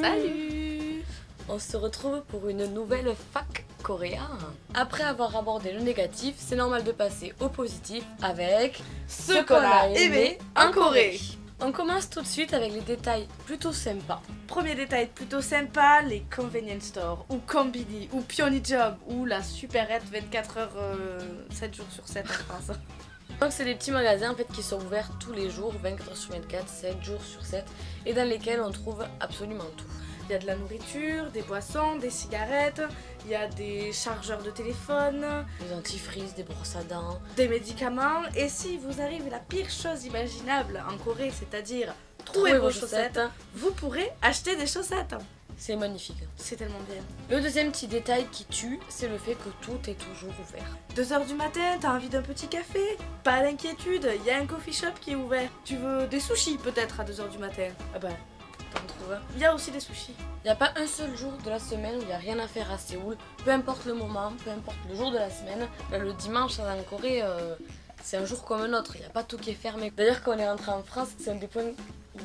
Salut. On se retrouve pour une nouvelle fac coréen. Après avoir abordé le négatif, c'est normal de passer au positif avec ce qu'on a aimé en Corée. On commence tout de suite avec les détails plutôt sympas. Premier détail plutôt sympa, les convenience stores, ou Combini, ou Pyeongjob, ou la supérette 24h, 7 jours sur 7 en France. Donc c'est des petits magasins en fait qui sont ouverts tous les jours, 24h sur 24, 7 jours sur 7, et dans lesquels on trouve absolument tout. Il y a de la nourriture, des boissons, des cigarettes, il y a des chargeurs de téléphone, des dentifrices, des brosses à dents, des médicaments. Et si vous arrive la pire chose imaginable en Corée, c'est-à-dire trouver vos chaussettes, vous pourrez acheter des chaussettes. C'est magnifique. C'est tellement bien. Le deuxième petit détail qui tue, c'est le fait que tout est toujours ouvert. 2h du matin, t'as envie d'un petit café? Pas d'inquiétude, il y a un coffee shop qui est ouvert. Tu veux des sushis peut-être à 2h du matin? Ah bah, t'en trouves un. Il y a aussi des sushis. Il n'y a pas un seul jour de la semaine où il n'y a rien à faire à Séoul, peu importe le moment, peu importe le jour de la semaine. Là, le dimanche en Corée, c'est un jour comme un autre, il n'y a pas tout qui est fermé. D'ailleurs, quand on est rentré en France, c'est un des points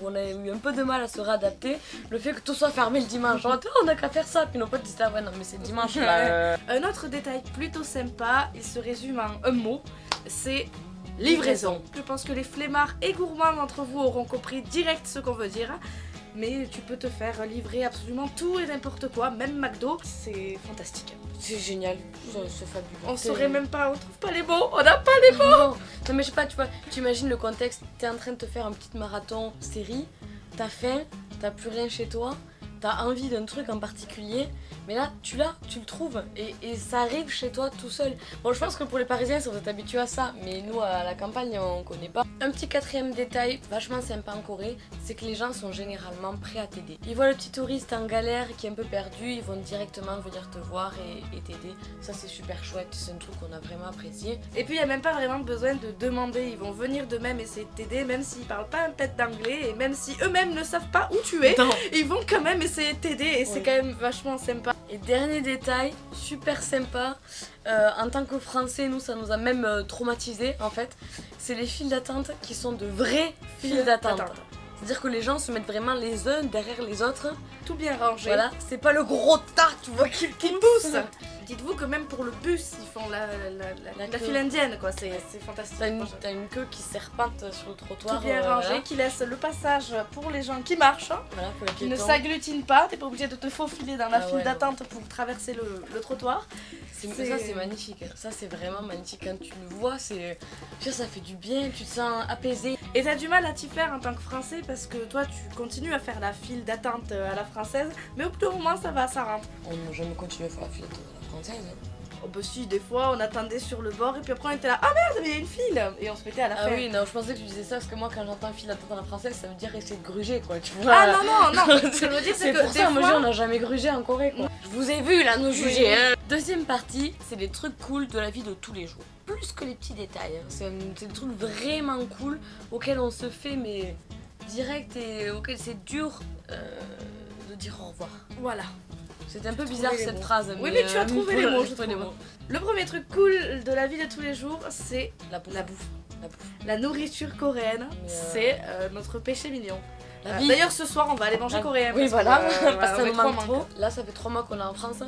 où on a eu un peu de mal à se réadapter, le fait que tout soit fermé le dimanche. Genre, on n'a qu'à faire ça, puis nos potes disaient, ah ouais, non, mais c'est dimanche là. Un autre détail plutôt sympa, il se résume en un mot, c'est livraison. Je pense que les flemmards et gourmands d'entre vous auront compris direct ce qu'on veut dire. Mais tu peux te faire livrer absolument tout et n'importe quoi, même McDo, c'est fantastique. C'est génial, c'est fabuleux. On saurait même pas, on trouve pas les mots, on n'a pas les mots. Non, mais je sais pas, tu vois, tu imagines le contexte, t'es en train de te faire un petit marathon série, t'as faim, t'as plus rien chez toi, t'as envie d'un truc en particulier, mais là, tu l'as, tu le trouves, et ça arrive chez toi tout seul. Bon, je pense que pour les Parisiens, ça vous êtes habitués à ça, mais nous, à la campagne, on connaît pas. Un petit quatrième détail vachement sympa en Corée, c'est que les gens sont généralement prêts à t'aider. Ils voient le petit touriste en galère qui est un peu perdu, ils vont directement venir te voir et t'aider. Ça, c'est super chouette, c'est un truc qu'on a vraiment apprécié. Et puis, il n'y a même pas vraiment besoin de demander, ils vont venir d'eux-mêmes essayer de t'aider, même s'ils parlent pas un pet d'anglais, et même si eux-mêmes ne savent pas où tu es, ils vont quand même essayer de t'aider, et c'est quand même vachement sympa. Et dernier détail, super sympa, en tant que Français, nous ça nous a même traumatisés en fait, c'est les files d'attente qui sont de vraies files d'attente. C'est-à-dire que les gens se mettent vraiment les uns derrière les autres. Tout bien rangé. Voilà, c'est pas le gros tas, tu vois, qui pousse. Dites-vous que même pour le bus, ils font la file indienne, quoi. C'est fantastique. T'as une queue qui serpente sur le trottoir. Tout bien rangé, voilà. Qui laisse le passage pour les gens qui marchent. Hein, voilà, pour les qui ne s'agglutinent pas. T'es pas obligé de te faufiler dans la file d'attente pour traverser le trottoir. Ça c'est magnifique, ça c'est vraiment magnifique quand tu le vois, ça fait du bien, tu te sens apaisé. Et t'as du mal à t'y faire en tant que Français parce que toi tu continues à faire la file d'attente à la française, mais au bout d'un moment ça va, ça rentre. On n'a jamais continué à faire la file d'attente à la française. Oh bah si, des fois on attendait sur le bord et puis après on était là, ah merde, mais il y a une file, et on se mettait à la faire. Ah oui, non, je pensais que tu disais ça parce que moi quand j'entends file d'attente à la française, ça veut dire essayer de gruger quoi, tu vois. Ah non, ce que je veux dire c'est que pour ça, moi on n'a jamais grugé en Corée quoi. Je vous ai vu là nous juger. Hein. Deuxième partie, c'est les trucs cool de la vie de tous les jours. Plus que les petits détails, hein. C'est des trucs vraiment cool auxquels on se fait mais direct et auxquels c'est dur de dire au revoir. Voilà. C'est un peu bizarre cette phrase. Oui, mais tu as trouvé les mots, je trouve. Le premier truc cool de la vie de tous les jours, c'est la bouffe. La nourriture coréenne, c'est notre péché mignon. D'ailleurs, ce soir, on va aller manger coréen. Oui, voilà, parce que ça nous manque trop. Là, ça fait 3 mois qu'on est en France.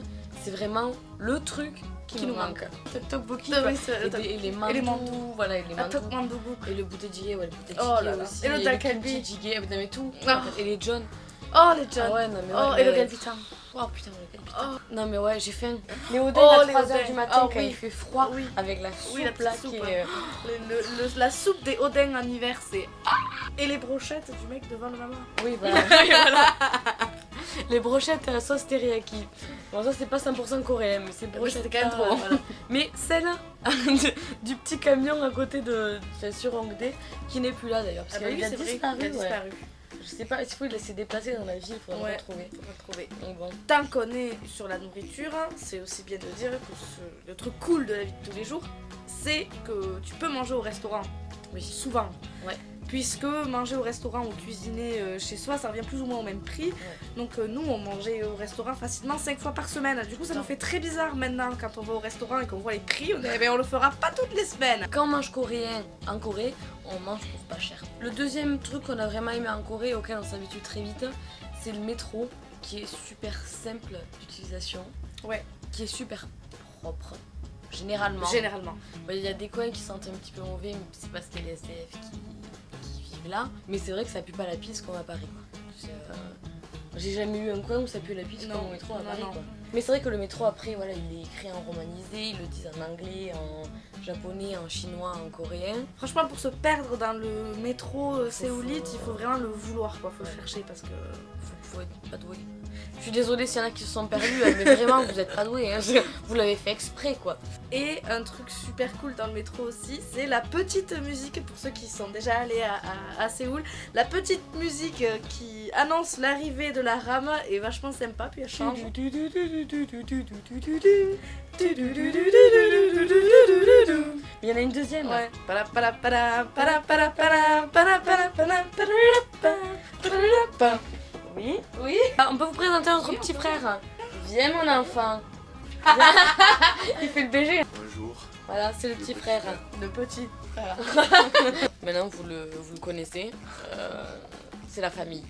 C'est vraiment le truc qui nous manque. Le tteokbokki, et les mandous, voilà, et les mandous. Et le bouté jjigae, ouais, le bouté aussi. Et le dalkalbi. Mais tout. Et les john. Oh, les john. Ouais, non, mais oh, et le galbitam. Oh putain, le galbitam. Non, mais ouais, j'ai faim. Les oden à 3h du matin quand il fait froid, avec la soupe là qui est. La soupe des oden en hiver, c'est. Et les brochettes du mec devant le maman. Oui, voilà. Les brochettes à la sauce teriyaki. Bon, ça c'est pas 100% coréen, mais c'est brochettes. C'était quand même trop. Voilà. Mais celle du petit camion à côté de sur Hongdae, qui n'est plus là d'ailleurs. Parce qu'il a disparu. Je sais pas, s'il faut il s'est déplacé dans la ville, il faudrait le retrouver. Donc bon. Tant qu'on est sur la nourriture, c'est aussi bien de dire que le truc cool de la vie de tous les jours, c'est que tu peux manger au restaurant. Oui. Souvent. Ouais. Puisque manger au restaurant ou cuisiner chez soi, ça revient plus ou moins au même prix. Donc nous, on mangeait au restaurant facilement 5 fois par semaine. Du coup, ça nous fait très bizarre maintenant quand on va au restaurant et qu'on voit les prix. On le fera pas toutes les semaines. Quand on mange coréen en Corée, on mange pour pas cher. Le deuxième truc qu'on a vraiment aimé en Corée, auquel on s'habitue très vite, c'est le métro qui est super simple d'utilisation. Ouais. Qui est super propre. Généralement. Il y a des coins qui sentent un petit peu mauvais, mais c'est parce qu'il y a les SDF qui vivent là. Mais c'est vrai que ça pue pas la pisse comme à Paris. J'ai jamais eu un coin où ça pue la pisse comme au métro à Paris. Quoi. Mais c'est vrai que le métro après, voilà, il est écrit en romanisé, ils le disent en anglais, en japonais, en chinois, en coréen. Franchement, pour se perdre dans le métro séoulite, il faut vraiment le vouloir, quoi. Faut le chercher parce que. Faut être pas doué. Je suis désolée s'il y en a qui se sont perdus, mais vraiment vous êtes pas doués, hein. Vous l'avez fait exprès quoi. Et un truc super cool dans le métro aussi, c'est la petite musique pour ceux qui sont déjà allés à Séoul. La petite musique qui annonce l'arrivée de la rame est vachement sympa, puis elle change. Il y en a une deuxième. Ouais. Oui. Oui. Ah, on peut vous présenter notre petit frère. Viens mon enfant. Il fait le BG. Bonjour. Voilà, c'est le petit frère. Le petit. Voilà. Maintenant vous le connaissez. C'est la famille.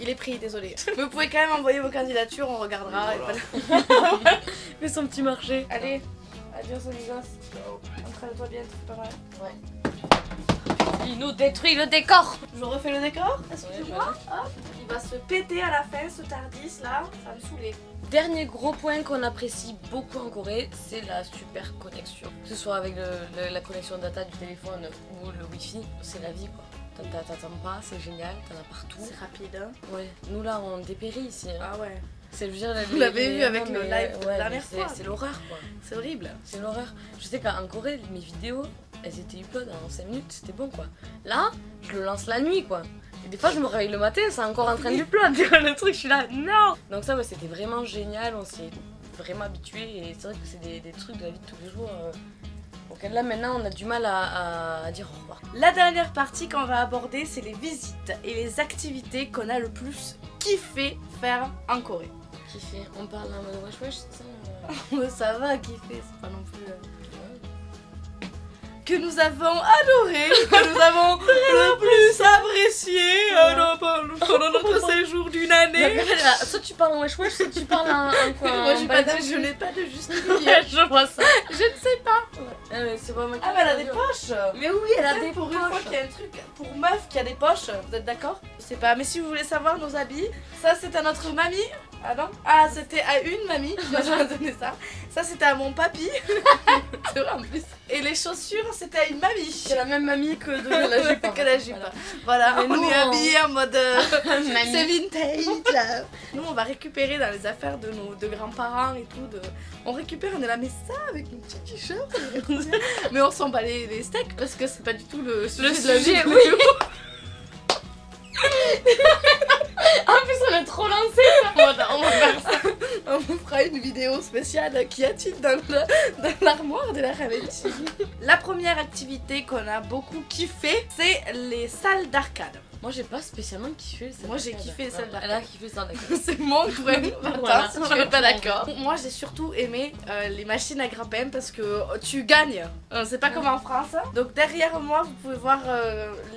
Il est pris, désolé. Mais vous pouvez quand même envoyer vos candidatures, on regardera. Voilà. Il fait son petit marché. Allez, adios amigos. Ciao. Entraîne-toi bien, c'est pas mal. Ouais. Il nous détruit le décor. Je refais le décor, Ouais, excuse-moi. Hop. Il va se péter à la fin, ce Tardis là, ça va me saouler. Dernier gros point qu'on apprécie beaucoup en Corée, c'est la super connexion. Que ce soit avec la connexion data du téléphone ou le wifi, c'est la vie quoi. T'attends pas, c'est génial, t'en as partout. C'est rapide, hein. Ouais, nous là on dépérit ici. Hein. Ah ouais. C'est, je veux dire, Vous l'avez vu avec le live de la ouais, dernière mais fois. c'est l'horreur quoi. C'est horrible. C'est l'horreur. Je sais qu'en Corée, mes vidéos, elles étaient upload en 5 minutes, c'était bon quoi. Là, je le lance la nuit quoi. Et des fois, je me réveille le matin, c'est encore en train d'upload. Le truc, je suis là, non. Donc ça, ouais, c'était vraiment génial, on s'y est vraiment habitué. Et c'est vrai que c'est des trucs de la vie de tous les jours. auquel là, maintenant, on a du mal à dire au revoir. La dernière partie qu'on va aborder, c'est les visites et les activités qu'on a le plus kiffé faire en Corée. Kiffer, on parle en mode wesh wesh, c'est ça Ça va kiffer, c'est pas non plus... Que nous avons adoré, que nous avons le plus apprécié pendant notre séjour d'une année. Soit tu parles en wesh wesh, soit tu parles en quoi. Moi je n'ai pas de justification. Je vois ça. Je ne sais pas. Ah mais c'est pas moi qui. Ah mais elle a des poches. Mais oui, elle a des Pour une poches. fois qu'il y a un truc pour meuf qui a des poches, vous êtes d'accord? Je sais pas, mais si vous voulez savoir nos habits, ça c'est à notre mamie. Ah non? Ah c'était à une mamie, je vais donner ça. Ça c'était à mon papy. C'est vrai en plus. Et les chaussures c'était à une mamie. C'est la même mamie que de la jupe. Que la jupe. Voilà, Mais on nous, est habillés en mode Mamie. c'est vintage. Nous on va récupérer dans les affaires de nos grands-parents et tout. On récupère, on est là, mais ça avec nos petits t-shirts. Mais on s'en bat les steaks parce que c'est pas du tout le sujet de la vie. oui. En plus, on a trop lancé ça. On va faire ça. On vous fera une vidéo spéciale qu'y a-t-il dans l'armoire de la Ravetti. La première activité qu'on a beaucoup kiffé, c'est les salles d'arcade. Moi, j'ai pas spécialement kiffé ça. Moi, j'ai kiffé celle d'arcade. Elle a kiffé ça, d'accord. C'est mon point. Voilà. Si tu n'es pas d'accord. Moi, j'ai surtout aimé les machines à grappin parce que tu gagnes. C'est pas comme en France. Donc derrière moi, vous pouvez voir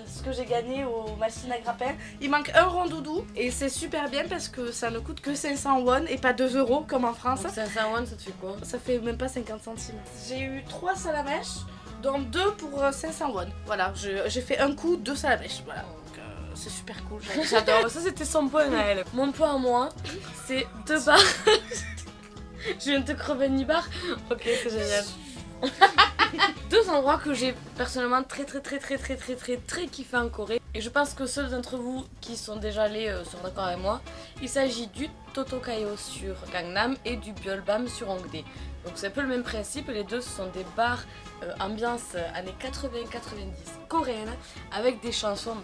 ce que j'ai gagné aux machines à grappin. Il manque un rondoudou et c'est super bien parce que ça ne coûte que 500 won et pas 2 € comme en France. Donc 500 won, ça te fait quoi? Ça fait même pas 50 centimes. J'ai eu 3 salamèches, dont 2 pour 500 won. Voilà, j'ai fait un coup, 2 salamèches. Voilà. C'est super cool, j'adore. Ça c'était son point à elle. Mon point à moi, c'est 2 bars. Je viens de te crever une barre. Ok, c'est génial. 2 endroits que j'ai personnellement très kiffé en Corée. Et je pense que ceux d'entre vous qui sont déjà allés sont d'accord avec moi. Il s'agit du Totokayo sur Gangnam et du Byolbam sur Hongdae. Donc c'est un peu le même principe, les deux ce sont des bars ambiance années 80-90 coréennes avec des chansons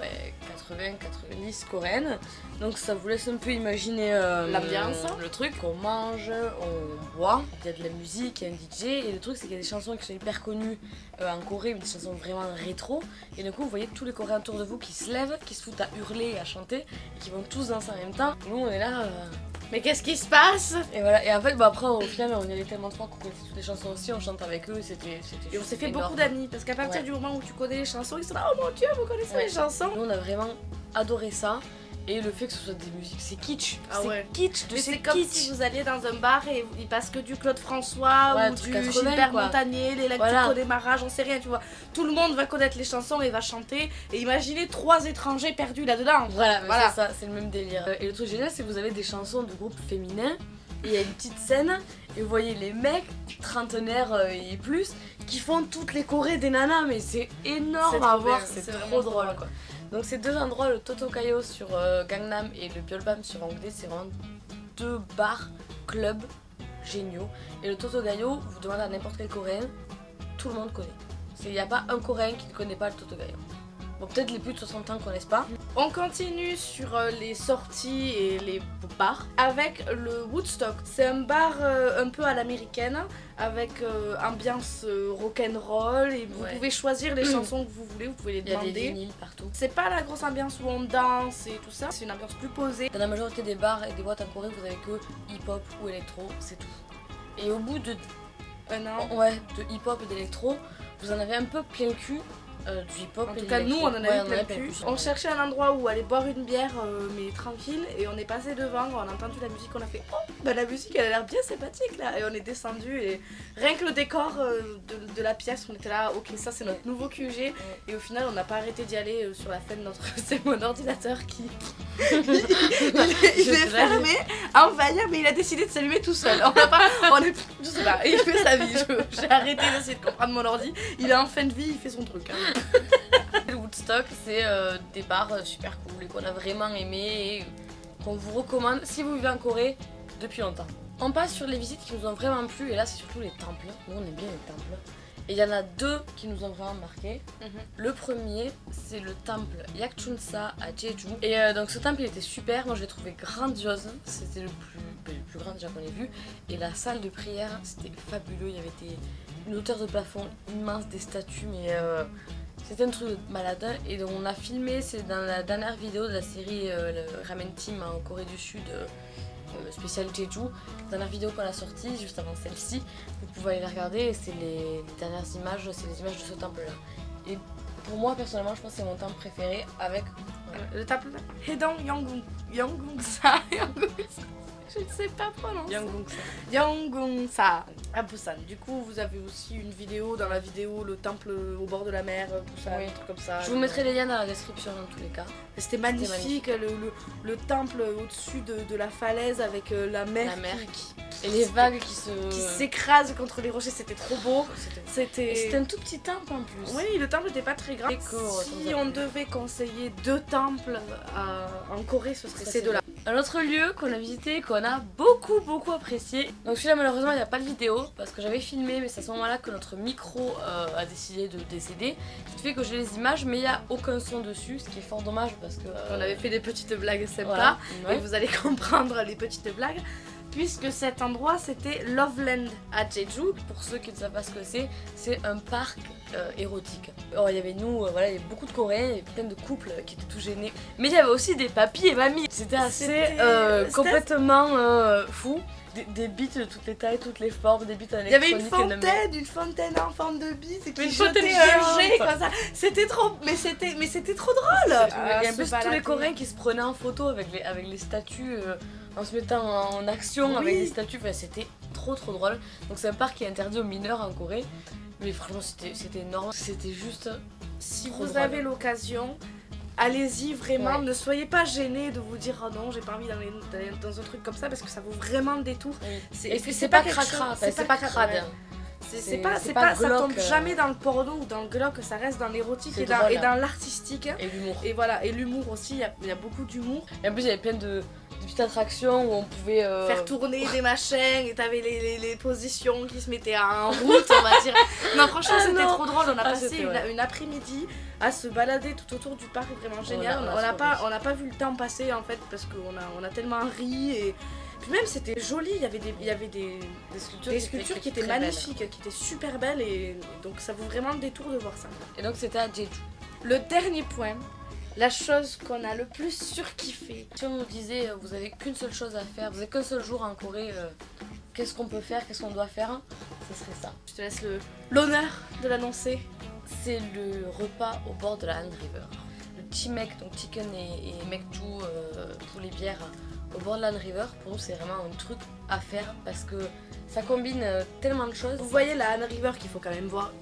80-90 coréennes. Donc ça vous laisse un peu imaginer l'ambiance, le truc. On mange, on boit, il y a de la musique, il y a un DJ et le truc c'est qu'il y a des chansons qui sont hyper connues en Corée, des chansons vraiment rétro. Et du coup vous voyez tous les Coréens autour de vous qui se lèvent, qui se foutent à hurler et à chanter et qui vont tous danser en même temps. Nous on est là... Mais qu'est-ce qui se passe? Et voilà, et en fait après au final on y allait tellement de fois qu'on connaissait toutes les chansons aussi, on chante avec eux, c'était et on s'est fait énorme. beaucoup d'amis parce qu'à partir du moment où tu connais les chansons, ils sont là, oh mon dieu, vous connaissez les chansons. Nous on a vraiment adoré ça Et le fait que ce soit des musiques, c'est kitsch. Ah ouais. C'est kitsch de Mais chez c'est comme kitsch. si vous alliez dans un bar et il passe que du Claude François Ouais, ou truc du 80, Gilbert quoi. Montagnier, les lacs Voilà. du démarrage, on sait rien, tu vois. Tout le monde va connaître les chansons et va chanter. Et imaginez 3 étrangers perdus là-dedans. Voilà, mais Voilà. c'est ça, c'est le même délire. Et le truc génial, c'est que vous avez des chansons de groupes féminins, et il y a une petite scène, et vous voyez les mecs, trentenaires et plus, qui font toutes les chorés des nanas, mais c'est énorme C'est à trop voir, bien, c'est c'est trop vraiment trop drôle drôle. quoi. Donc ces deux endroits, le Totokayo sur Gangnam et le Byeolbam sur Hongdae, c'est vraiment deux bars, clubs géniaux. Et le Totokayo, vous demandez à n'importe quel coréen, tout le monde connaît. Il n'y a pas un coréen qui ne connaît pas le Totokayo. Bon, peut-être les plus de 60 ans ne connaissent pas. On continue sur les sorties et les bars avec le Woodstock. C'est un bar un peu à l'américaine avec ambiance rock'n'roll et vous Ouais. pouvez choisir les chansons que vous voulez, vous pouvez les Il y a des demander. vinyles partout. C'est pas la grosse ambiance où on danse et tout ça, c'est une ambiance plus posée. Dans la majorité des bars et des boîtes en Corée, vous avez que hip-hop ou électro, c'est tout. Et au bout de, Un an. ouais, de hip-hop et d'électro, vous en avez un peu plein le cul du hip-hop. En et tout de cas, nous, l'électro. on en a Ouais, eu plein le cul. On cherchait un endroit où aller boire une bière, mais tranquille, et on est passé devant, on a entendu la musique, on a fait oh, bah la musique elle a l'air bien sympathique là, et on est descendu, et rien que le décor de la pièce, on était là, ok, ça c'est notre nouveau QG, et au final, on n'a pas arrêté d'y aller sur la fin de notre. C'est mon ordinateur qui. il est fermé, envahir, mais il a décidé de s'allumer tout seul. On n'a pas. On est. Je sais pas, il fait sa vie. J'ai arrêté d'essayer de comprendre mon ordi. Il est en fin de vie, il fait son truc. Hein. Le Woodstock, c'est des bars super cool et qu'on a vraiment aimé et qu'on vous recommande si vous vivez en Corée depuis longtemps. On passe sur les visites qui nous ont vraiment plu et là c'est surtout les temples. Nous on aime bien les temples. Et il y en a deux qui nous ont vraiment marqué. Le premier, c'est le temple Yakchunsa à Jeju. Et donc ce temple il était super, moi je l'ai trouvé grandiose. C'était le plus grand déjà qu'on ait vu. Et la salle de prière, c'était fabuleux. Il y avait une hauteur de plafond immense, des statues, mais c'était un truc de malade. Et donc on a filmé, c'est dans la dernière vidéo de la série le Ramen Team en Corée du Sud. Spécial Jeju, dernière vidéo qu'on a sortie juste avant celle-ci, vous pouvez aller la regarder et c'est les dernières images, c'est les images de ce temple là. Et pour moi personnellement je pense que c'est mon temple préféré avec Le temple Hedong Yonggungsa. Je ne sais pas prononcer. Yanggongsa. Yonggungsa à Busan. Du coup, vous avez aussi une vidéo dans la vidéo, le temple au bord de la mer, Busan, Oui. un truc comme ça. Je vous mettrai les liens dans la description dans tous les cas. C'était magnifique, le temple au-dessus de la falaise avec la mer, La mer. qui Et les vagues qui s'écrasent contre les rochers, c'était trop beau. Et c'était un tout petit temple en plus. Oui, le temple n'était pas très grand. Très court, Si comme ça. on devait conseiller 2 temples en Corée, ce serait Ça, ces c'est deux-là. Un autre lieu qu'on a visité, qu'on a beaucoup apprécié. Donc celui-là malheureusement il n'y a pas de vidéo parce que j'avais filmé mais c'est à ce moment-là que notre micro a décidé de décéder. Ce qui fait que j'ai les images mais il n'y a aucun son dessus, ce qui est fort dommage parce que... On avait fait des petites blagues sympas voilà. et Ouais. vous allez comprendre les petites blagues. Puisque cet endroit c'était Loveland à Jeju. Pour ceux qui ne savent pas ce que c'est un parc érotique. Alors il y avait nous, voilà, il y avait beaucoup de Coréens, il y avait plein de couples qui étaient tout gênés. Mais il y avait aussi des papis et mamies. C'était assez C'était complètement fou. Des bites de toutes les tailles, toutes les formes, des bites en Il y avait électronique. une fontaine en forme de bite qui Une jetait fontaine un jet géante. comme ça. C'était trop, mais c'était trop drôle. Et en plus tous les Coréens qui se prenaient en photo avec les statues en se mettant en action Oui. avec les statues, enfin, c'était trop drôle. Donc c'est un parc qui est interdit aux mineurs en Corée. Mais franchement c'était énorme, c'était juste Si trop vous drôle. avez l'occasion, allez-y vraiment, Ouais. ne soyez pas gênés de vous dire oh non j'ai pas envie d'aller dans un truc comme ça parce que ça vaut vraiment le détour. Oui. Et Et puis c'est pas quelque cracra, chose- enfin, c'est pas crade. ouais. C'est C'est pas pas, ça glauque, tombe jamais dans le porno ou dans le glauque, ça reste dans l'érotique C'est et dans, drôle, et hein. dans l'artistique. Et l'humour. Et voilà, et l'humour aussi, il y a beaucoup d'humour. Et en plus il y avait plein de petites attractions où on pouvait Faire tourner des machins et t'avais les positions qui se mettaient en route, on va dire. Non, franchement, Ah c'était non. trop drôle. On a Ah, passé c'était, ouais. une après-midi à se balader tout autour du parc, vraiment génial. On a On n'a pas vu le temps passer en fait parce qu'on a tellement ri et. Puis même c'était joli, il y avait des sculptures qui étaient très belles. magnifiques, qui étaient super belles et donc ça vaut vraiment le détour de voir ça. Et donc c'était à Jeju. Le dernier point, la chose qu'on a le plus surkiffé. Si on nous disait vous avez qu'une seule chose à faire, vous avez qu'un seul jour en Corée, qu'est-ce qu'on peut faire, qu'est-ce qu'on doit faire, ce serait ça. Je te laisse l'honneur de l'annoncer. C'est le repas au bord de la Han River. Le Chimek, donc chicken et mekchou, poulet bière, au bord de la River. Pour nous, c'est vraiment un truc à faire parce que ça combine tellement de choses. Vous voyez la Han River qu'il faut quand même voir.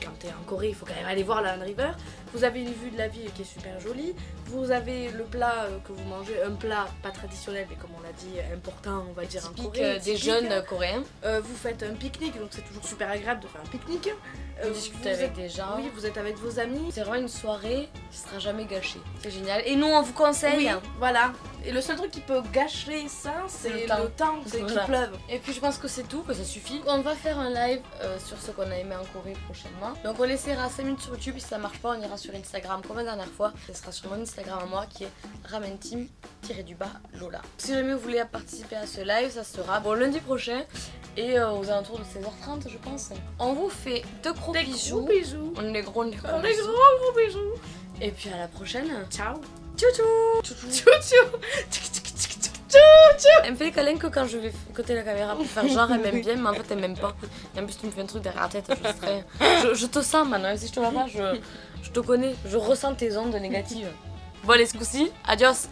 Quand t'es en Corée, il faut quand même aller voir la Han River. Vous avez une vue de la ville qui est super jolie. Vous avez le plat que vous mangez, un plat pas traditionnel, mais comme on l'a dit, important, on va dire en Corée. Des jeunes coréens. Vous faites un pique-nique, donc c'est toujours super agréable de faire un pique-nique. Vous discutez avec des gens. Oui, vous êtes avec vos amis. C'est vraiment une soirée qui sera jamais gâchée. C'est génial. Et nous, on vous conseille. Oui, voilà. Et le seul truc qui peut gâcher ça, c'est le temps, c'est qu'il pleuve. Et puis je pense que c'est tout, que ça suffit. On va faire un live sur ce qu'on a aimé en Corée prochainement. Donc on laissera 5 minutes sur YouTube. Si ça marche pas, on ira sur Instagram comme la dernière fois. Ce sera sur mon Instagram à moi qui est ramenteam-lola. Si jamais vous voulez participer à ce live, ça sera lundi prochain et aux alentours de 16h30 je pense. On vous fait de gros bisous. On est gros bisous. Et puis à la prochaine. Ciao. Elle me fait les câlins que quand je vais côté la caméra pour faire genre elle m'aime bien, mais en fait elle m'aime pas. Et en plus tu me fais un truc derrière la tête, je te sens maintenant, même si je te vois pas, je te connais, je ressens tes ondes négatives. Bon les ce coup-ci, adios.